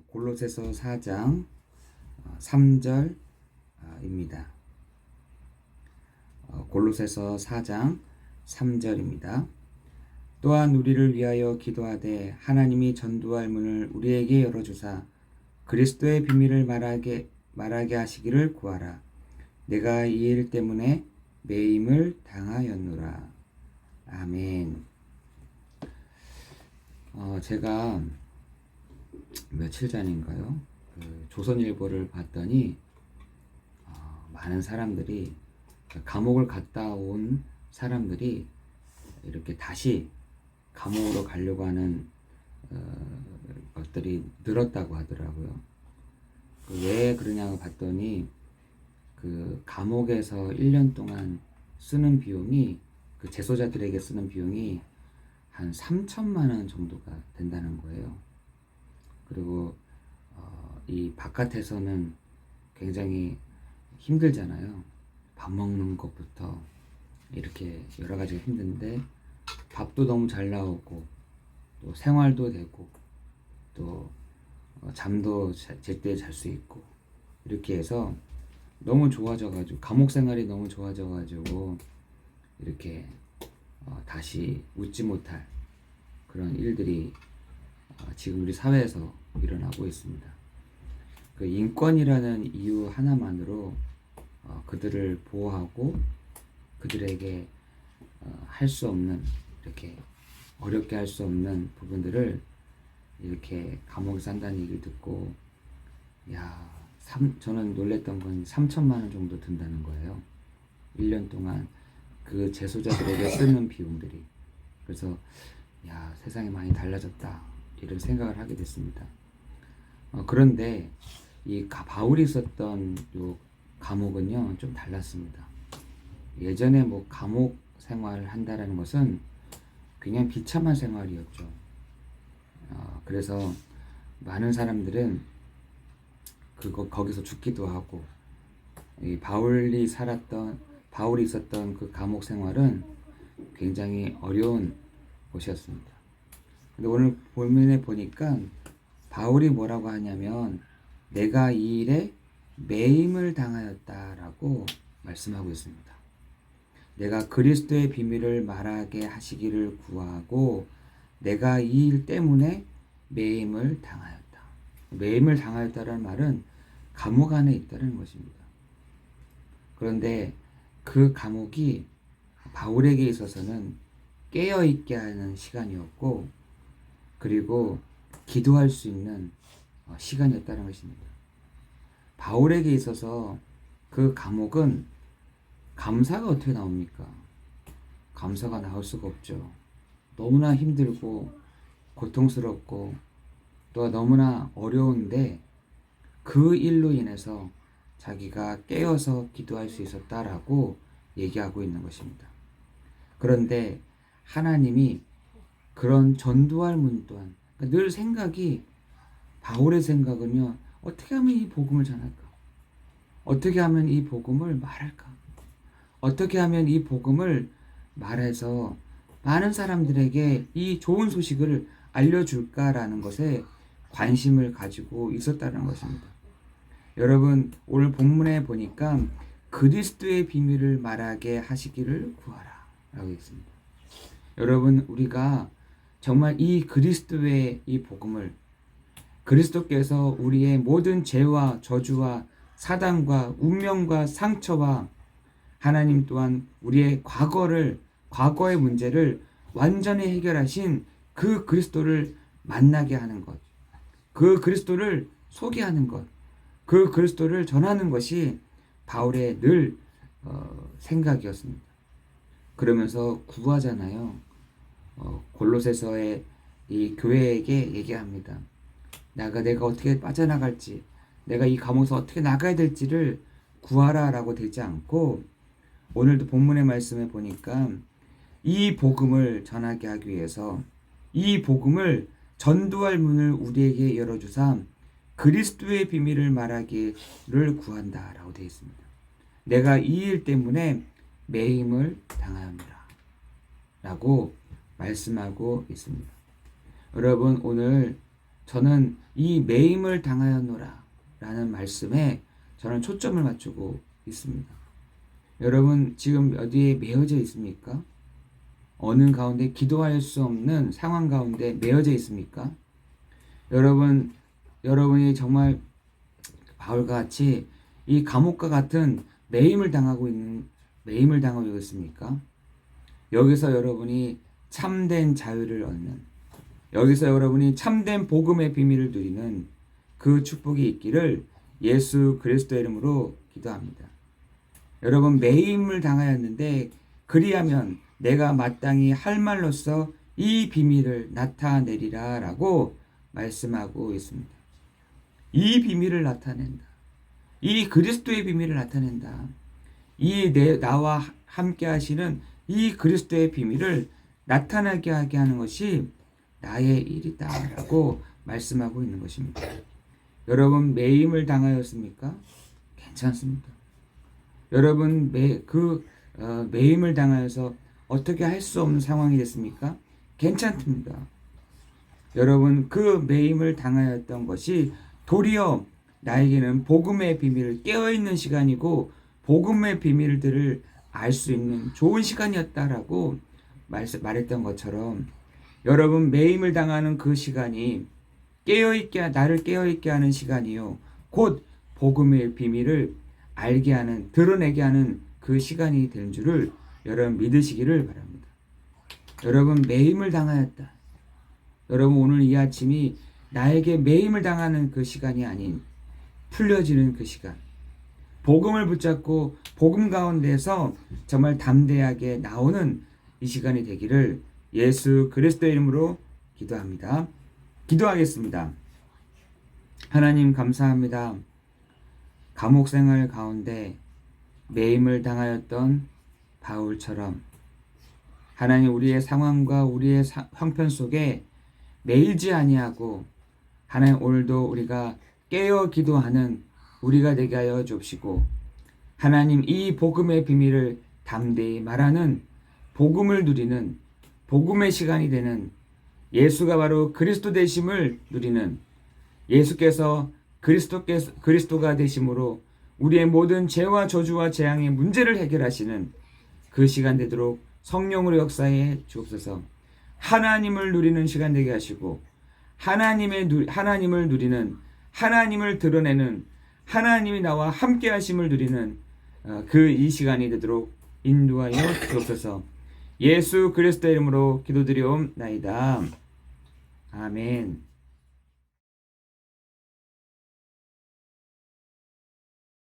골로새서 4장 3절입니다. 골로새서 4장 3절입니다. 또한 우리를 위하여 기도하되 하나님이 전도할 문을 우리에게 열어주사 그리스도의 비밀을 말하게 하시기를 구하라. 내가 이 일 때문에 매임을 당하였노라. 아멘. 제가 며칠 전인가요? 조선일보를 봤더니 많은 사람들이 감옥을 갔다 온 사람들이 이렇게 다시 감옥으로 가려고 하는 것들이 늘었다고 하더라고요. 왜 그러냐고 봤더니 그 감옥에서 1년 동안 쓰는 비용이 그 재소자들에게 쓰는 비용이 한 3천만 원 정도가 된다는 거예요. 그리고 이 바깥에서는 굉장히 힘들잖아요. 밥 먹는 것부터 이렇게 여러 가지가 힘든데 밥도 너무 잘 나오고 또 생활도 되고 또 잠도 제때 잘 수 있고 이렇게 해서 너무 좋아져가지고 감옥 생활이 너무 좋아져가지고 이렇게 다시 웃지 못할 그런 일들이 지금 우리 사회에서 일어나고 있습니다. 그 인권이라는 이유 하나만으로 그들을 보호하고 그들에게 할 수 없는 이렇게 어렵게 할 수 없는 부분들을 이렇게 감옥에서 한다는 얘기를 듣고 저는 놀랬던 건 3천만 원 정도 든다는 거예요. 1년 동안 그 재소자들에게 쓰는 비용들이. 그래서 세상이 많이 달라졌다 이런 생각을 하게 됐습니다. 그런데 이 바울이 있었던 요 감옥은요 좀 달랐습니다. 예전에 뭐 감옥 생활을 한다라는 것은 그냥 비참한 생활이었죠. 그래서 많은 사람들은 거기서 죽기도 하고, 이 바울이 있었던 그 감옥 생활은 굉장히 어려운 곳이었습니다. 근데 오늘 본문에 보니까 바울이 뭐라고 하냐면 내가 이 일에 매임을 당하였다라고 말씀하고 있습니다. 내가 그리스도의 비밀을 말하게 하시기를 구하고 내가 이 일 때문에 매임을 당하였다. 매임을 당하였다라는 말은 감옥 안에 있다는 것입니다. 그런데 그 감옥이 바울에게 있어서는 깨어있게 하는 시간이었고 그리고 기도할 수 있는 시간이었다는 것입니다. 바울에게 있어서 그 감옥은 감사가 어떻게 나옵니까? 감사가 나올 수가 없죠. 너무나 힘들고 고통스럽고 또 너무나 어려운데 그 일로 인해서 자기가 깨어서 기도할 수 있었다라고 얘기하고 있는 것입니다. 그런데 하나님이 그런 전도할 문 또한 늘 생각이 바울의 생각은요 어떻게 하면 이 복음을 전할까? 어떻게 하면 이 복음을 말할까? 어떻게 하면 이 복음을 말해서 많은 사람들에게 이 좋은 소식을 알려줄까라는 것에 관심을 가지고 있었다는 것입니다. 여러분 오늘 본문에 보니까 그리스도의 비밀을 말하게 하시기를 구하라 라고 있습니다. 여러분 우리가 정말 이 그리스도의 이 복음을 그리스도께서 우리의 모든 죄와 저주와 사단과 운명과 상처와 하나님 또한 우리의 과거의 문제를 완전히 해결하신 그 그리스도를 만나게 하는 것, 그 그리스도를 소개하는 것, 그 그리스도를 전하는 것이 바울의 늘 생각이었습니다. 그러면서 구하잖아요. 골로새서의 이 교회에게 얘기합니다. 내가 어떻게 빠져나갈지, 내가 이 감옥에서 어떻게 나가야 될지를 구하라라고 되지 않고 오늘도 본문의 말씀에 보니까 이 복음을 전하게 하기 위해서 이 복음을 전도할 문을 우리에게 열어주사 그리스도의 비밀을 말하기를 구한다라고 되어 있습니다. 내가 이 일 때문에 매임을 당하였노라 라고 말씀하고 있습니다. 여러분 오늘 저는 이 매임을 당하였노라 라는 말씀에 저는 초점을 맞추고 있습니다. 여러분 지금 어디에 매여져 있습니까? 어느 가운데 기도할 수 없는 상황 가운데 매여져 있습니까? 여러분이 정말 바울과 같이 이 감옥과 같은 매임을 당하고 있습니까? 여기서 여러분이 참된 자유를 얻는, 여기서 여러분이 참된 복음의 비밀을 누리는 그 축복이 있기를 예수 그리스도의 이름으로 기도합니다. 여러분 매임을 당하였는데 그리하면 내가 마땅히 할 말로써 이 비밀을 나타내리라 라고 말씀하고 있습니다. 이 비밀을 나타낸다. 이 그리스도의 비밀을 나타낸다. 나와 함께 하시는 이 그리스도의 비밀을 나타나게 하게 하는 것이 나의 일이다 라고 말씀하고 있는 것입니다. 여러분 매임을 당하였습니까? 괜찮습니다. 여러분 매임을 당하여서 어떻게 할 수 없는 상황이 됐습니까? 괜찮습니다. 여러분 그 매임을 당하였던 것이 도리어 나에게는 복음의 비밀을 깨어있는 시간이고 복음의 비밀들을 알 수 있는 좋은 시간이었다라고 말했던 것처럼 여러분 매임을 당하는 그 시간이 나를 깨어있게 하는 시간이요 곧 복음의 비밀을 알게 하는 드러내게 하는 그 시간이 된 줄을 여러분 믿으시기를 바랍니다. 여러분 매임을 당하였다. 여러분 오늘 이 아침이 나에게 매임을 당하는 그 시간이 아닌 풀려지는 그 시간, 복음을 붙잡고 복음 가운데서 정말 담대하게 나오는 이 시간이 되기를 예수 그리스도의 이름으로 기도합니다. 기도하겠습니다. 하나님 감사합니다. 감옥 생활 가운데 매임을 당하였던 바울처럼 하나님 우리의 상황과 우리의 형편 속에 매이지 아니하고 하나님 오늘도 우리가 깨어 기도하는 우리가 되게 하여 주옵시고 하나님 이 복음의 비밀을 담대히 말하는 복음을 누리는 복음의 시간이 되는 예수가 바로 그리스도 되심을 누리는 예수께서 그리스도가 되심으로 우리의 모든 죄와 저주와 재앙의 문제를 해결하시는 그 시간 되도록 성령으로 역사해 주옵소서. 하나님을 누리는 시간 되게 하시고 하나님을 누리는 하나님을 드러내는 하나님이 나와 함께 하심을 누리는 이 시간이 되도록 인도하여 주옵소서. 예수 그리스도의 이름으로 기도드리옵나이다. 아멘.